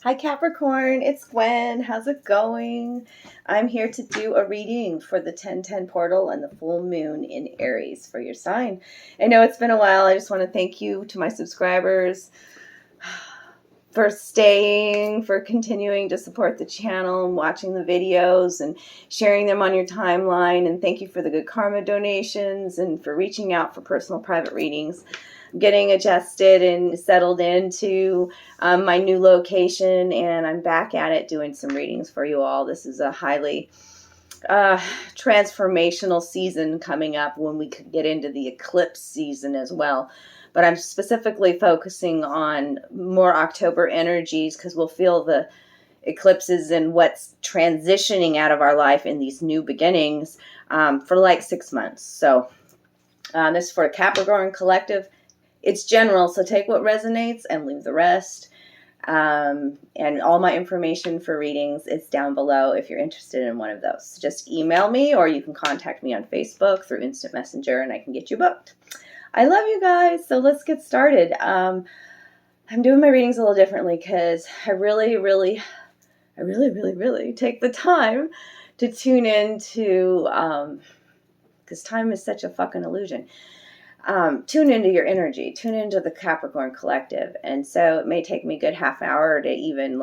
Hi Capricorn, it's Gwen. How's it going? I'm here to do a reading for the 1010 portal and the full moon in Aries for your sign. I know it's been a while. I just want to thank you to my subscribers for staying, for continuing to support the channel and watching the videos and sharing them on your timeline. And thank you for the good karma donations and for reaching out for personal private readings. Getting adjusted and settled into my new location, and I'm back at it doing some readings for you all. This is a highly transformational season coming up when we could get into the eclipse season as well. But I'm specifically focusing on more October energies because we'll feel the eclipses and what's transitioning out of our life in these new beginnings for like 6 months. So this is for Capricorn Collective. It's general, so take what resonates and leave the rest. And all my information for readings is down below if you're interested in one of those. Just email me, or you can contact me on Facebook through Instant Messenger, and I can get you booked. I love you guys, so let's get started. I'm doing my readings a little differently because I really take the time to tune into, because time is such a fucking illusion. Tune into your energy, tune into the Capricorn Collective. And so it may take me a good half hour to even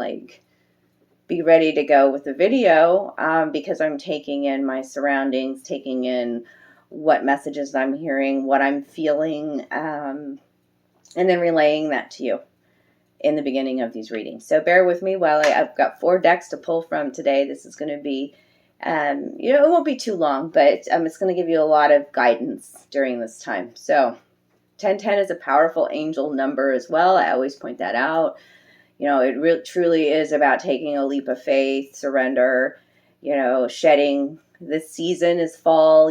be ready to go with the video because I'm taking in my surroundings, taking in what messages I'm hearing, what I'm feeling, and then relaying that to you in the beginning of these readings. So bear with me while I've got 4 decks to pull from today. This is going to be it won't be too long, but it's going to give you a lot of guidance during this time. So 1010 is a powerful angel number as well. I always point that out. It truly is about taking a leap of faith, surrender, shedding. This season is fall,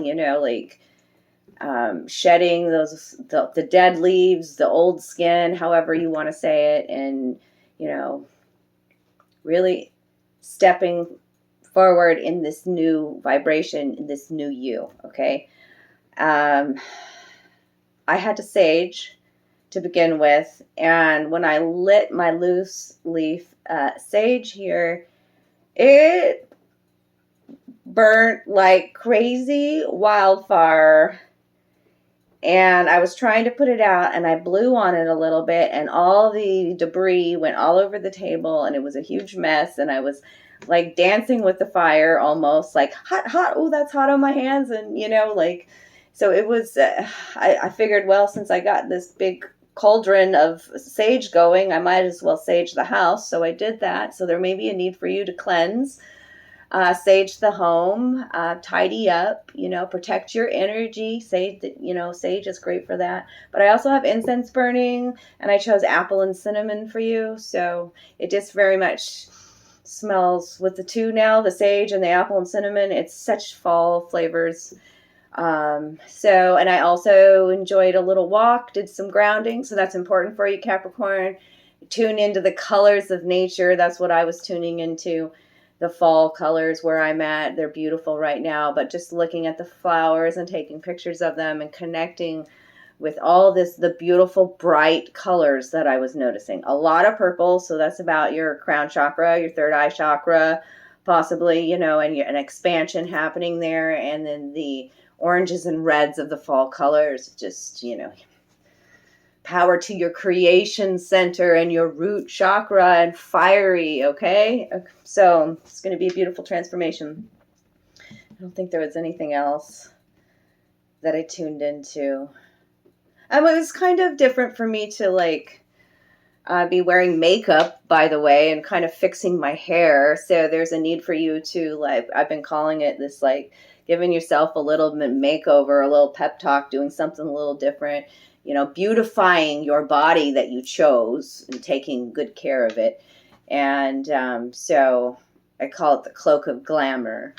shedding the dead leaves, the old skin, however you want to say it, and, really stepping forward in this new vibration, in this new you, okay? I had to sage to begin with, and when I lit my loose leaf sage here, it burnt like crazy wildfire, and I was trying to put it out, and I blew on it a little bit, and all the debris went all over the table, and it was a huge mess, and I was dancing with the fire, almost hot. Oh, that's hot on my hands. And, so it was, I figured, well, since I got this big cauldron of sage going, I might as well sage the house. So I did that. So there may be a need for you to cleanse, sage the home, tidy up, protect your energy. Sage is great for that. But I also have incense burning, and I chose apple and cinnamon for you. So it just very much smells with the two now, the sage and the apple and cinnamon. It's such fall flavors. And I also enjoyed a little walk, did some grounding. So that's important for you, Capricorn. Tune into the colors of nature. That's what I was tuning into. The fall colors where I'm at. They're beautiful right now, but just looking at the flowers and taking pictures of them and connecting with all the beautiful bright colors that I was noticing. A lot of purple, so that's about your crown chakra, your third eye chakra, possibly, and an expansion happening there. And then the oranges and reds of the fall colors, just, power to your creation center and your root chakra, and fiery, okay? So it's going to be a beautiful transformation. I don't think there was anything else that I tuned into. It was kind of different for me to be wearing makeup, by the way, and kind of fixing my hair. So there's a need for you to I've been calling it this giving yourself a little makeover, a little pep talk, doing something a little different, beautifying your body that you chose and taking good care of it. And so I call it the cloak of glamour.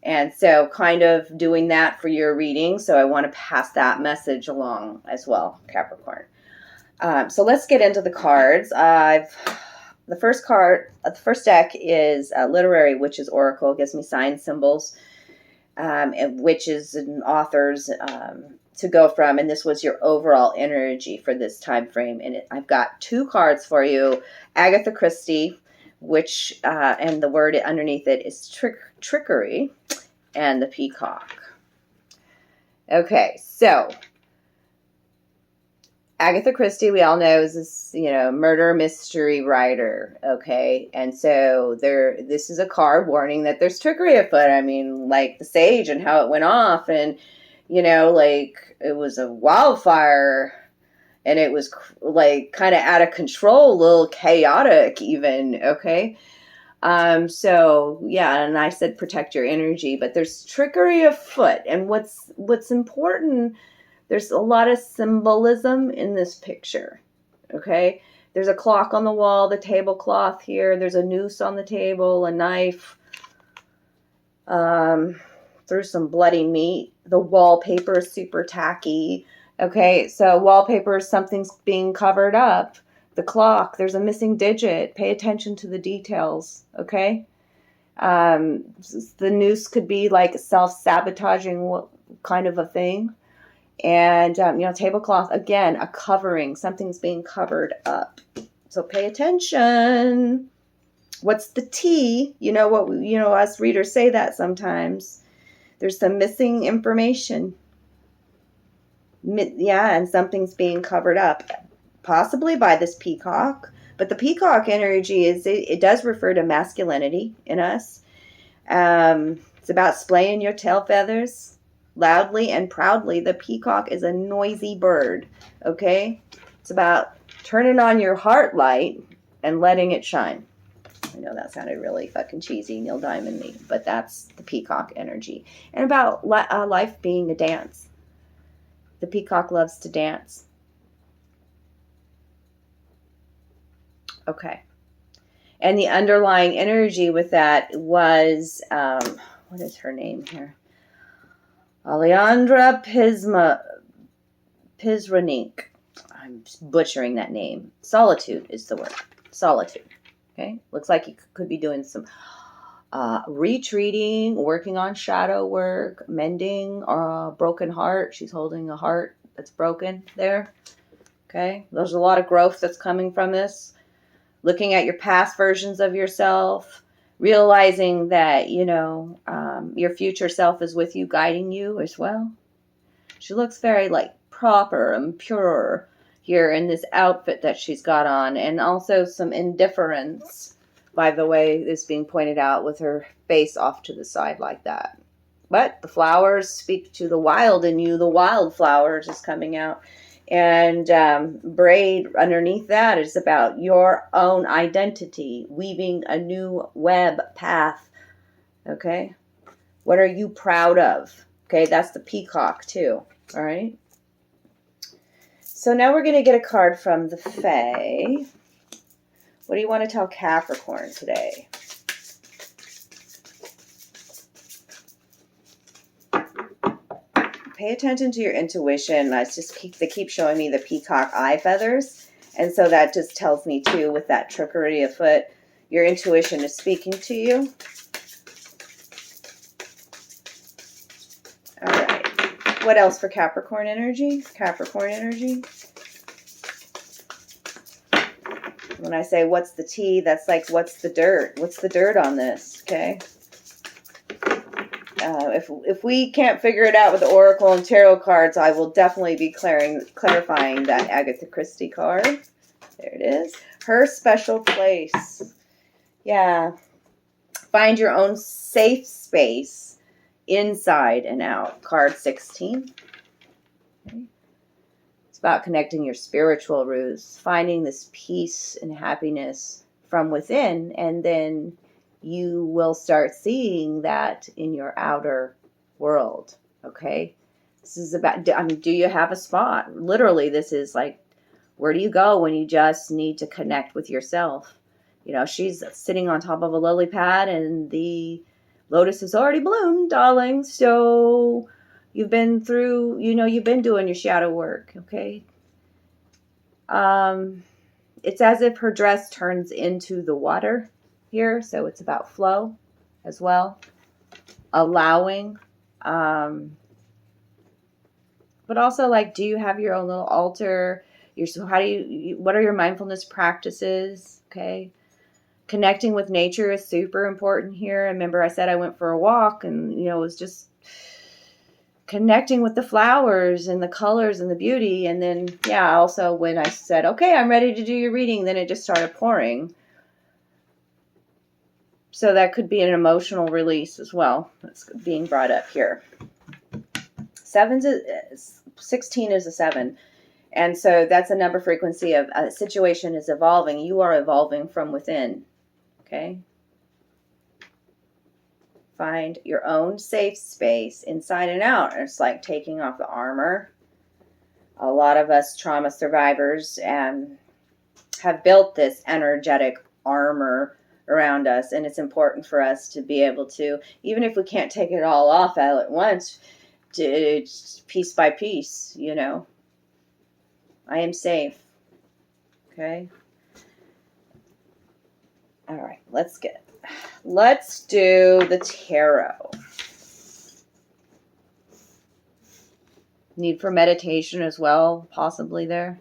And so kind of doing that for your reading. So I want to pass that message along as well, Capricorn. So let's get into the cards. The first deck is Literary Witches Oracle. It gives me signs, symbols, and witches and authors to go from. And this was your overall energy for this time frame. And I've got 2 cards for you. Agatha Christie. which, and the word underneath it is trickery, and the peacock. Okay, so Agatha Christie, we all know, is this, murder mystery writer, okay? And so this is a card warning that there's trickery afoot. I mean, like the sage and how it went off, and, like it was a wildfire, and it was like kind of out of control, a little chaotic even, okay? So yeah, and I said protect your energy, but there's trickery afoot. And what's important, there's a lot of symbolism in this picture, okay? There's a clock on the wall, the tablecloth here, there's a noose on the table, a knife, through some bloody meat. The wallpaper is super tacky, okay? So wallpaper, something's being covered up. The clock, there's a missing digit. Pay attention to the details, okay? The noose could be like self-sabotaging kind of a thing. And, tablecloth, again, a covering. Something's being covered up. So pay attention. What's the T? Us readers say that sometimes. There's some missing information. Yeah, and something's being covered up. Possibly by this peacock. But the peacock energy it does refer to masculinity in us. It's about splaying your tail feathers loudly and proudly. The peacock is a noisy bird, okay? It's about turning on your heart light and letting it shine. I know that sounded really fucking cheesy, Neil Diamond-y, but that's the peacock energy. And about life being a dance. The peacock loves to dance. Okay. And the underlying energy with that was, what is her name here? Alejandra Pizarnik. I'm butchering that name. Solitude is the word. Solitude. Okay. Looks like you could be doing some retreating, working on shadow work, mending a broken heart. She's holding a heart that's broken there. Okay. There's a lot of growth that's coming from this. Looking at your past versions of yourself, realizing that, your future self is with you, guiding you as well. She looks very proper and pure here in this outfit that she's got on, and also some indifference, by the way, is being pointed out with her face off to the side like that. But the flowers speak to the wild in you. The wildflowers is coming out. And braid underneath that is about your own identity, weaving a new web path. Okay? What are you proud of? Okay, that's the peacock too. All right? So now we're going to get a card from the Fae. What do you want to tell Capricorn today? Pay attention to your intuition. They keep showing me the peacock eye feathers. And so that just tells me too, with that trickery afoot, your intuition is speaking to you. All right. What else for Capricorn energy? Capricorn energy. When I say what's the tea, that's like what's the dirt? What's the dirt on this? Okay. If we can't figure it out with the Oracle and Tarot cards, I will definitely be clarifying that Agatha Christie card. There it is. Her special place. Yeah. Find your own safe space inside and out. Card 16. Okay. It's about connecting your spiritual roots, finding this peace and happiness from within, and then you will start seeing that in your outer world, okay? This is about, do you have a spot? Literally, this is like, where do you go when you just need to connect with yourself? She's sitting on top of a lily pad and the lotus has already bloomed, darling. So you've been through, you've been doing your shadow work, okay? It's as if her dress turns into the water here, so it's about flow as well, allowing, but also do you have your own little altar? What are your mindfulness practices? Okay, Connecting with nature is super important here. Remember I said I went for a walk and, you know, it was just connecting with the flowers and the colors and the beauty. And then, yeah, also when I said, okay, I'm ready to do your reading, then it just started pouring. So that could be an emotional release as well. That's being brought up here. 16 is a 7. And so that's a number frequency of a situation is evolving. You are evolving from within. Okay? Find your own safe space inside and out. It's like taking off the armor. A lot of us trauma survivors have built this energetic armor around us, and it's important for us to be able to, even if we can't take it all off all at once, to piece by piece, you know. I am safe. Okay. All right, let's do the tarot. Need for meditation as well, possibly there.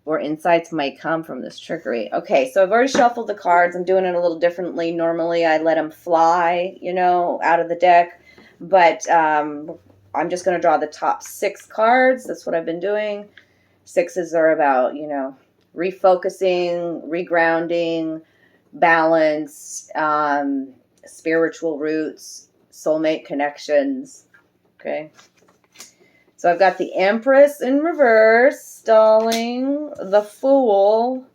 Or insights might come from this trickery. Okay, so I've already shuffled the cards. I'm doing it a little differently. Normally I let them fly, you know, out of the deck. But I'm just going to draw the top 6 cards. That's what I've been doing. 6s are about, you know, refocusing, regrounding, balance, spiritual roots, soulmate connections. Okay. So I've got the Empress in reverse, darling, the Fool,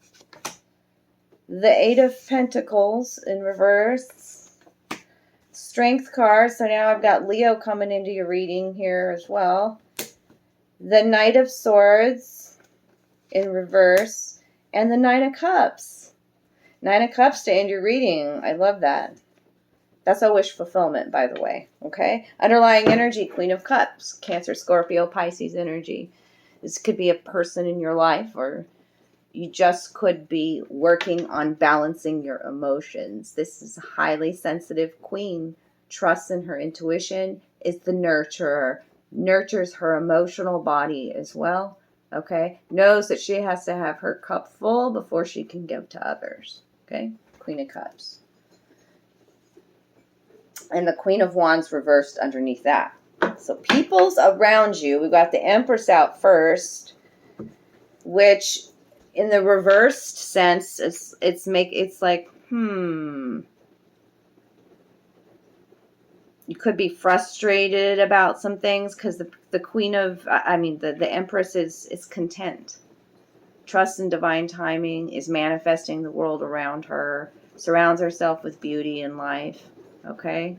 the 8 of Pentacles in reverse, Strength card. So now I've got Leo coming into your reading here as well. The Knight of Swords in reverse, and the 9 of Cups. 9 of Cups to end your reading. I love that. That's a wish fulfillment, by the way. Okay? Underlying energy, Queen of Cups, Cancer, Scorpio, Pisces energy. This could be a person in your life, or you just could be working on balancing your emotions. This is a highly sensitive queen. Trusts in her intuition, is the nurturer. Nurtures her emotional body as well. Okay? Knows that she has to have her cup full before she can give to others. Okay? Queen of Cups. And the Queen of Wands reversed underneath that. So people's around you. We've got the Empress out first, which in the reversed sense, it's like, you could be frustrated about some things because the Queen of, the Empress is content. Trusts in divine timing, is manifesting the world around her, surrounds herself with beauty and life. Okay.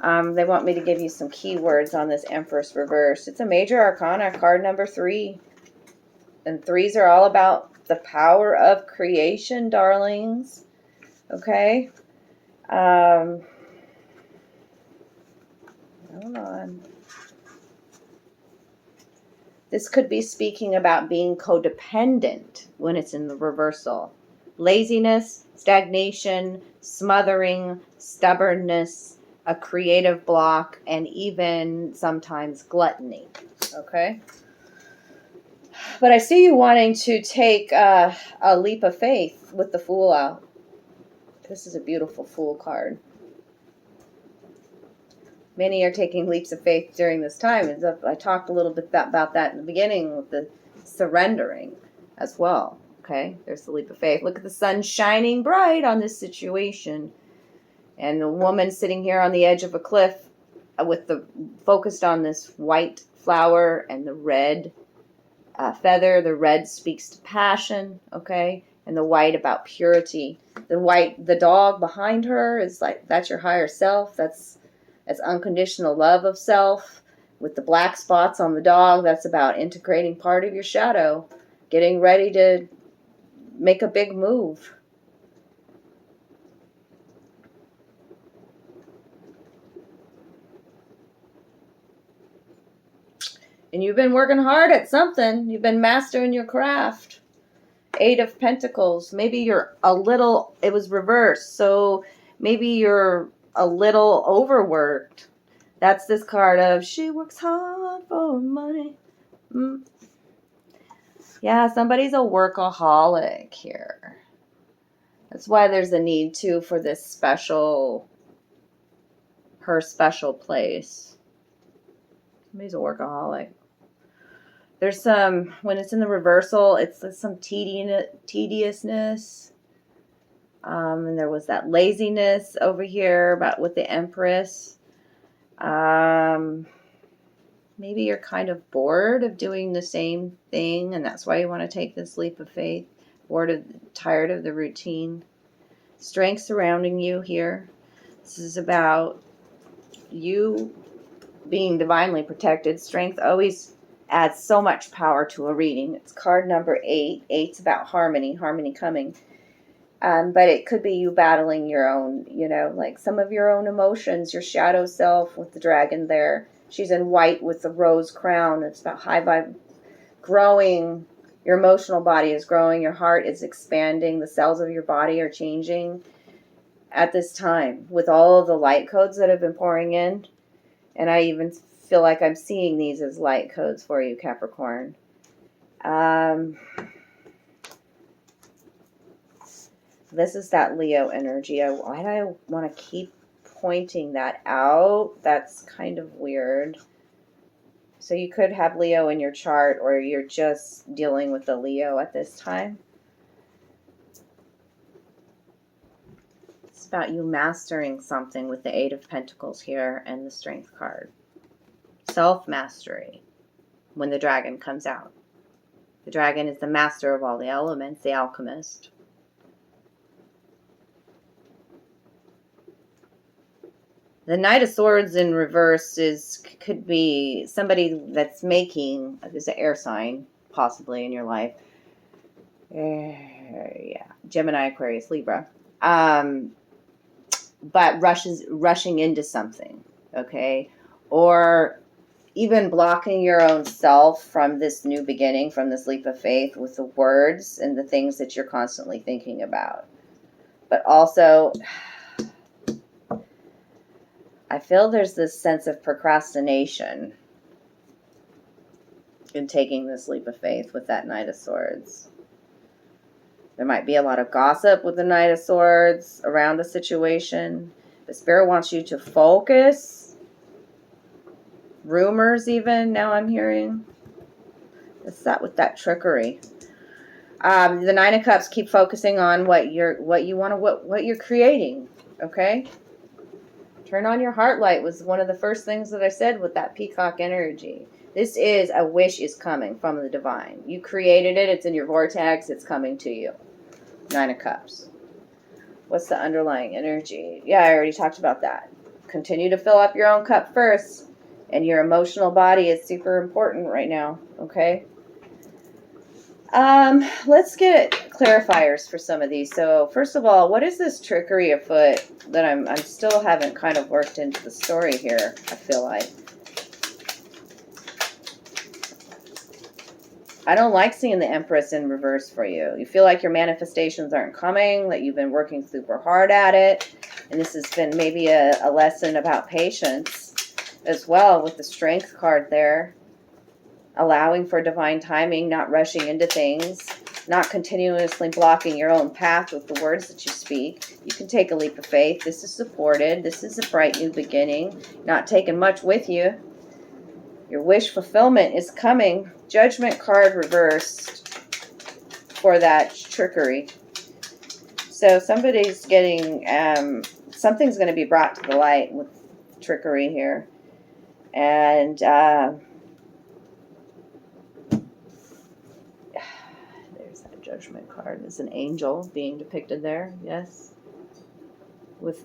They want me to give you some keywords on this Empress reverse. It's a major arcana, card number 3. And 3s are all about the power of creation, darlings. Okay. Hold on. This could be speaking about being codependent when it's in the reversal. Laziness, stagnation, smothering, stubbornness, a creative block, and even sometimes gluttony. Okay? But I see you wanting to take a leap of faith with the Fool out. This is a beautiful Fool card. Many are taking leaps of faith during this time. I talked a little bit about that in the beginning with the surrendering as well. Okay, there's the leap of faith. Look at the sun shining bright on this situation. And the woman sitting here on the edge of a cliff with the focused on this white flower and the red feather. The red speaks to passion, okay? And the white about purity. The dog behind her is like, that's your higher self. That's unconditional love of self. With the black spots on the dog, that's about integrating part of your shadow. Getting ready to make a big move. And you've been working hard at something. You've been mastering your craft. 8 of Pentacles. Maybe you're it was reversed. So maybe you're a little overworked. That's this card of, she works hard for money. Yeah, somebody's a workaholic here. That's why there's a need, too, for this special, her special place. Somebody's a workaholic. There's some, when it's in the reversal, it's some tediousness. And there was that laziness over here about with the Empress. Maybe you're kind of bored of doing the same thing, and that's why you want to take this leap of faith. Tired of the routine. Strength surrounding you here. This is about you being divinely protected. Strength always adds so much power to a reading. It's card number 8. 8's about harmony coming. But it could be you battling your own, like some of your own emotions, your shadow self with the dragon there. She's in white with the rose crown. It's about high vibe, growing. Your emotional body is growing. Your heart is expanding. The cells of your body are changing at this time with all of the light codes that have been pouring in. And I even feel like I'm seeing these as light codes for you, Capricorn. This is that Leo energy. Why do I want to keep pointing that out? That's kind of weird. So you could have Leo in your chart, or you're just dealing with the Leo at this time. It's about you mastering something with the 8 of Pentacles here and the Strength card. Self-mastery when the dragon comes out. The dragon is the master of all the elements, the alchemist. The Knight of Swords in reverse could be somebody that's making, there's an air sign possibly in your life. Yeah, Gemini, Aquarius, Libra. But rushing into something, okay? Or even blocking your own self from this new beginning, from this leap of faith with the words and the things that you're constantly thinking about. But also, I feel there's this sense of procrastination in taking this leap of faith with that Knight of Swords. There might be a lot of gossip with the Knight of Swords around a situation. The Spirit wants you to focus. Rumors even, now I'm hearing. What's that with that trickery? The Nine of Cups, keep focusing on what you're creating, okay? Turn on your heart light was one of the first things that I said with that peacock energy. This is a wish is coming from the divine. You created it. It's in your vortex. It's coming to you. 9 of Cups. What's the underlying energy? Yeah, I already talked about that. Continue to fill up your own cup first. And your emotional body is super important right now. Okay? Let's get clarifiers for some of these. So, first of all, what is this trickery afoot that I'm still haven't kind of worked into the story here, I feel like. I don't like seeing the Empress in reverse for you. You feel like your manifestations aren't coming, that you've been working super hard at it. And this has been maybe a lesson about patience as well with the Strength card there. Allowing for divine timing, not rushing into things, not continuously blocking your own path with the words that you speak. You can take a leap of faith. This is supported. This is a bright new beginning. Not taking much with you. Your wish fulfillment is coming. Judgment card reversed for that trickery. So somebody's getting, something's going to be brought to the light with trickery here. And, Judgment card. There's an angel being depicted there. Yes. The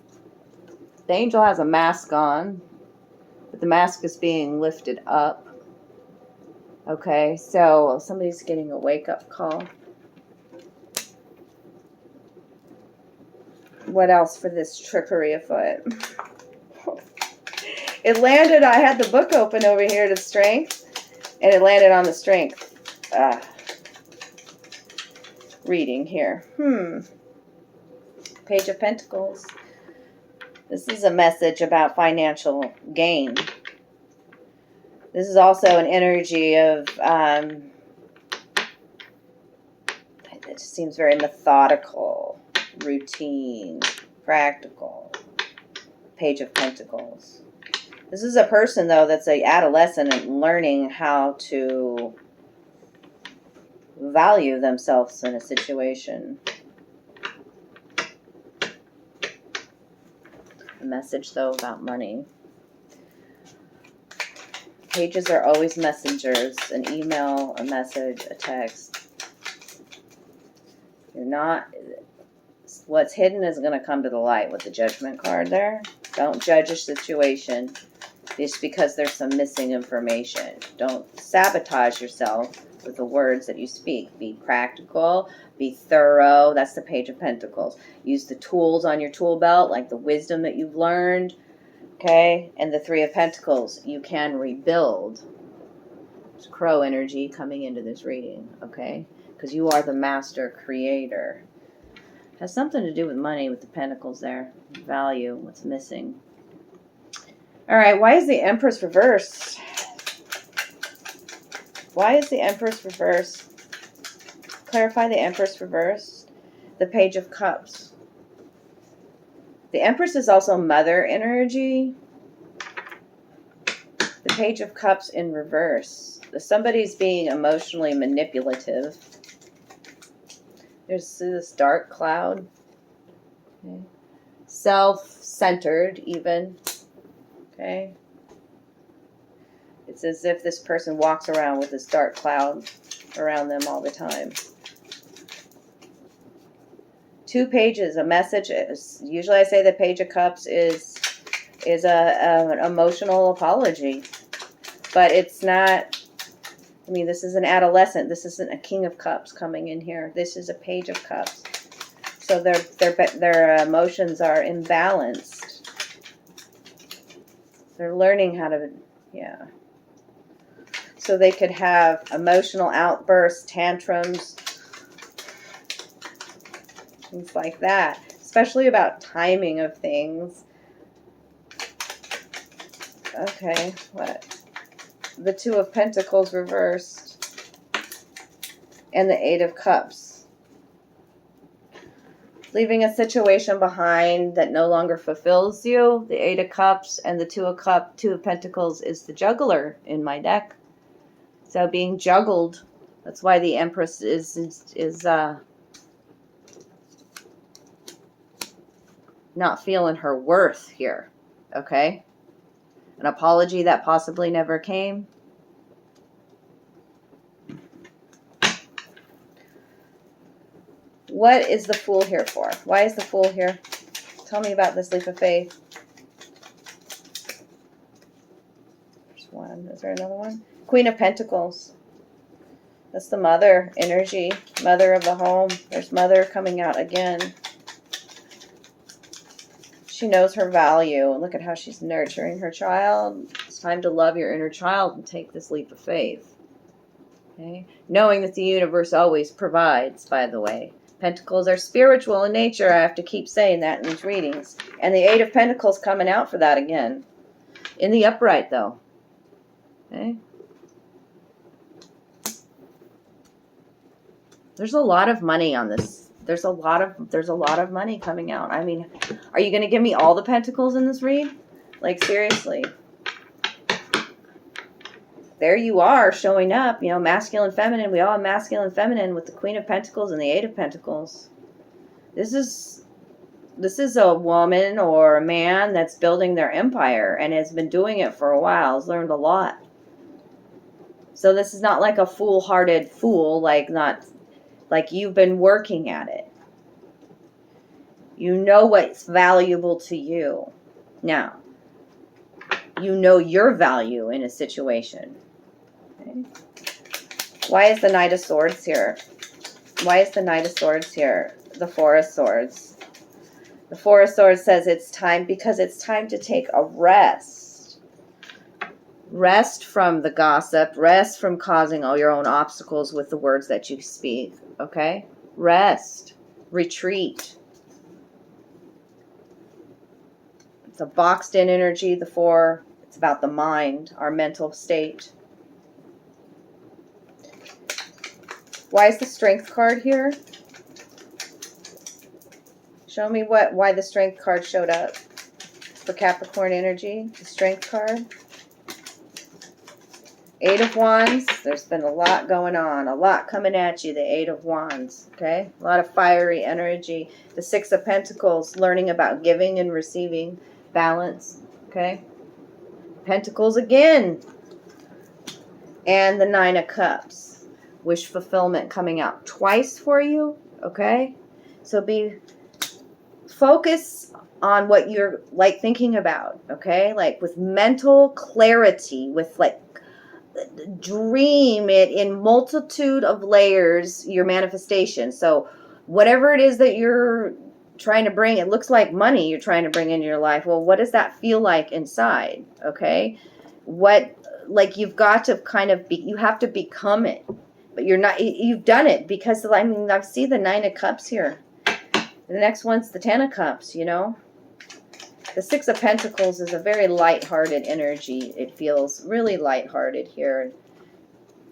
angel has a mask on, but the mask is being lifted up. Okay, so somebody's getting a wake-up call. What else for this trickery afoot? It landed, I had the book open over here to Strength, and it landed on the Strength reading here. Page of Pentacles. This is a message about financial gain. This is also an energy of, it just seems very methodical. routine, practical. Page of Pentacles. This is a person, though, that's an adolescent and learning how to value themselves in a situation. A message, though, about money. Pages are always messengers. An email, a message, a text. You're not... What's hidden is going to come to the light with the Judgment card there. Don't judge a situation just because there's some missing information. Don't sabotage yourself with the words that you speak. Be practical. Be thorough. That's the Page of Pentacles. Use the tools on your tool belt, like the wisdom that you've learned. Okay? And the Three of Pentacles. You can rebuild. There's crow energy coming into this reading. Okay? Because you are the master creator. Has something to do with money with the pentacles there. Value, what's missing. All right, why is the Empress reversed? Why is the Empress reversed? Clarify the Empress reversed. The Page of Cups. The Empress is also mother energy. The Page of Cups in reverse. Somebody's being emotionally manipulative. There's this dark cloud. Okay. Self-centered, even. Okay. It's as if this person walks around with this dark cloud around them all the time. Two pages, a message. Usually I say the Page of Cups is an emotional apology. But it's not... I mean, this is an adolescent. This isn't a King of Cups coming in here. This is a Page of Cups. So their emotions are imbalanced. They're learning how to, yeah. So they could have emotional outbursts, tantrums, things like that. Especially about timing of things. Okay, what? The Two of Pentacles reversed. And the Eight of Cups. Leaving a situation behind that no longer fulfills you. The Eight of Cups and the Two of Pentacles is the juggler in my deck. So being juggled. That's why the Empress is not feeling her worth here. Okay? An apology that possibly never came. What is the Fool here for? Why is the Fool here? Tell me about this leap of faith. There's one. Is there another one? Queen of Pentacles. That's the mother energy. Mother of the home. There's mother coming out again. She knows her value. And look at how she's nurturing her child. It's time to love your inner child and take this leap of faith. Okay? Knowing that the universe always provides, by the way. Pentacles are spiritual in nature. I have to keep saying that in these readings. And the Eight of Pentacles coming out for that again. In the upright, though. Okay? There's a lot of money on this. There's a lot of money coming out. I mean, are you going to give me all the pentacles in this read? Like, seriously. There you are showing up, you know, masculine, feminine. We all have masculine, feminine with the Queen of Pentacles and the Eight of Pentacles. This is a woman or a man that's building their empire and has been doing it for a while. Has learned a lot. So this is not like a foolhardy fool, like you've been working at it. You know what's valuable to you. Now, you know your value in a situation. Okay. Why is the Knight of Swords here? Why is the Knight of Swords here? The Four of Swords. The Four of Swords says it's time because it's time to take a rest. Rest from the gossip. Rest from causing all your own obstacles with the words that you speak. Okay? Rest. Retreat. It's a boxed in energy, the Four. It's about the mind, our mental state. Why is the Strength card here? Show me why the Strength card showed up for Capricorn Energy. The Strength card. 8 of Wands. There's been a lot going on. A lot coming at you. The 8 of Wands. Okay? A lot of fiery energy. The 6 of Pentacles. Learning about giving and receiving. Balance. Okay? Pentacles again. And the 9 of Cups. Wish fulfillment coming out twice for you. Okay? So focus on what you're like thinking about. Okay? Like with mental clarity. With like dream it in multitude of layers, your manifestation. So whatever it is that you're trying to bring, it looks like money you're trying to bring into your life. Well, what does that feel like inside? Okay? Like you've got to kind of you have to become it. But you're not, you've done it because, I mean, I see the 9 of Cups here. The next one's the 10 of Cups, you know. The 6 of Pentacles is a very light-hearted energy. It feels really light-hearted here.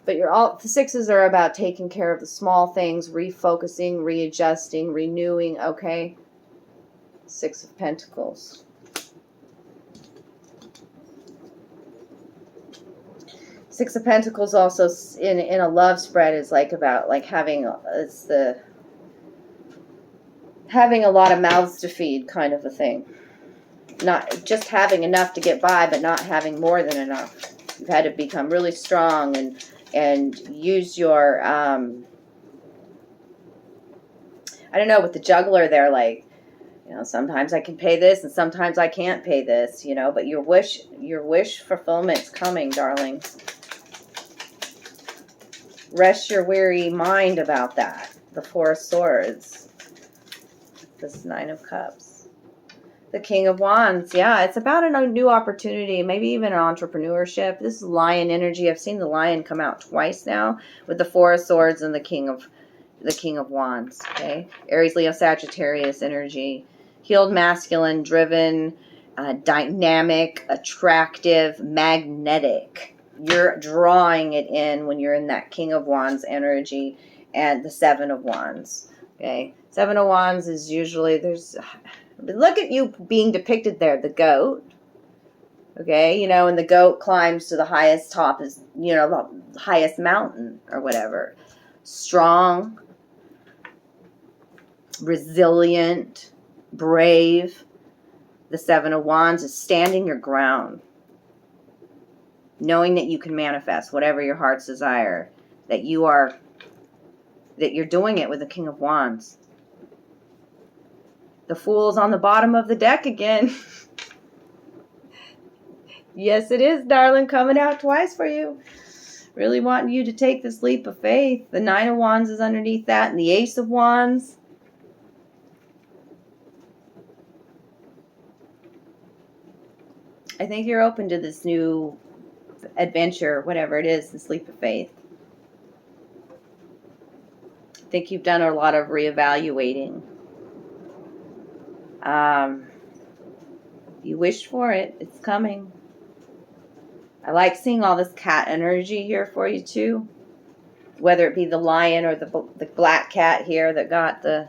But the 6s are about taking care of the small things, refocusing, readjusting, renewing, okay? 6 of Pentacles. Six of Pentacles also in a love spread is like about like having a lot of mouths to feed kind of a thing. Not just having enough to get by, but not having more than enough. You've had to become really strong and use your I don't know, with the juggler there, like, you know, sometimes I can pay this and sometimes I can't pay this, you know, but your wish fulfillment's coming, darling. Rest your weary mind about that. The 4 of Swords. This 9 of Cups. The King of Wands. Yeah, it's about a new opportunity. Maybe even an entrepreneurship. This is Lion energy. I've seen the Lion come out twice now. With the 4 of Swords and the King of Wands. Okay. Aries, Leo, Sagittarius energy. Healed, masculine, driven, dynamic, attractive, magnetic. You're drawing it in when you're in that King of Wands energy, and the 7 of Wands. Okay. 7 of Wands is usually, look at you being depicted there, the goat. Okay. You know, and the goat climbs to the highest top, is, you know, the highest mountain or whatever. Strong, resilient, brave. The 7 of Wands is standing your ground. Knowing that you can manifest whatever your heart's desire, that you're doing it with the King of Wands. The Fool's on the bottom of the deck again. Yes, it is, darling, coming out twice for you. Really wanting you to take this leap of faith. The 9 of Wands is underneath that, and the Ace of Wands. I think you're open to this new adventure, whatever it is, this leap of faith. I think you've done a lot of reevaluating. You wished for it. It's coming. I like seeing all this cat energy here for you too. Whether it be the lion or the black cat here that got the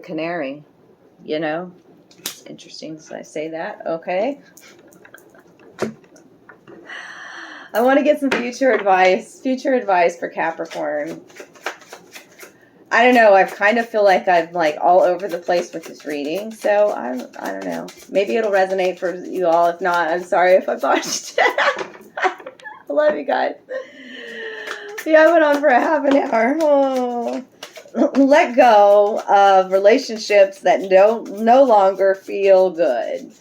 canary. You know? It's interesting as I say that. Okay. I want to get some future advice for Capricorn. I don't know. I kind of feel like I'm like all over the place with this reading. So I don't know. Maybe it'll resonate for you all. If not, I'm sorry if I botched it. I love you guys. Yeah, I went on for a half an hour. Oh. Let go of relationships that no longer feel good.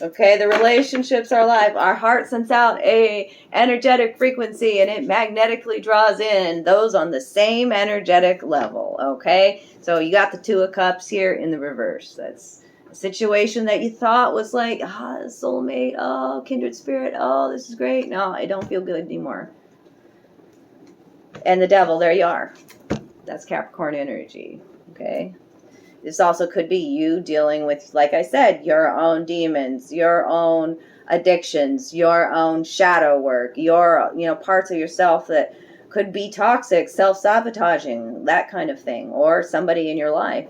Okay, the relationships are alive. Our heart sends out a energetic frequency and it magnetically draws in those on the same energetic level. Okay, so you got the 2 of Cups here in the reverse. That's a situation that you thought was like, soulmate, oh, kindred spirit, oh, this is great. No, I don't feel good anymore. And the Devil, there you are. That's Capricorn energy. Okay. This also could be you dealing with, like I said, your own demons, your own addictions, your own shadow work, your, parts of yourself that could be toxic, self-sabotaging, that kind of thing, or somebody in your life.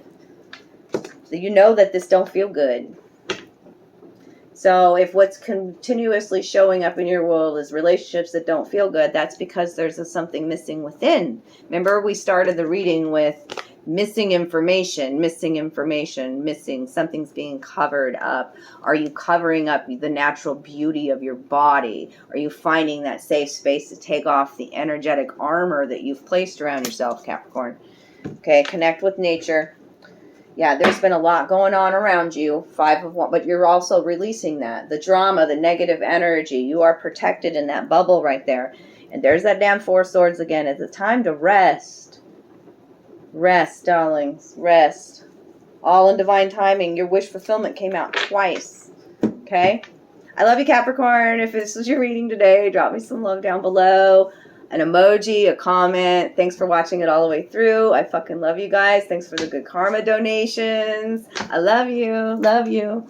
You know that this don't feel good. So if what's continuously showing up in your world is relationships that don't feel good, that's because there's something missing within. Remember, we started the reading with missing information, missing. Something's being covered up. Are you covering up the natural beauty of your body? Are you finding that safe space to take off the energetic armor that you've placed around yourself, Capricorn? Okay, connect with nature. Yeah, there's been a lot going on around you, 5 of Wands, but you're also releasing that. The drama, the negative energy, you are protected in that bubble right there. And there's that damn 4 swords again. It's a time to rest. Rest, darlings, rest. All in divine timing. Your wish fulfillment came out twice. Okay? I love you, Capricorn. If this was your reading today, drop me some love down below. An emoji, a comment. Thanks for watching it all the way through. I fucking love you guys. Thanks for the good karma donations. I love you. Love you.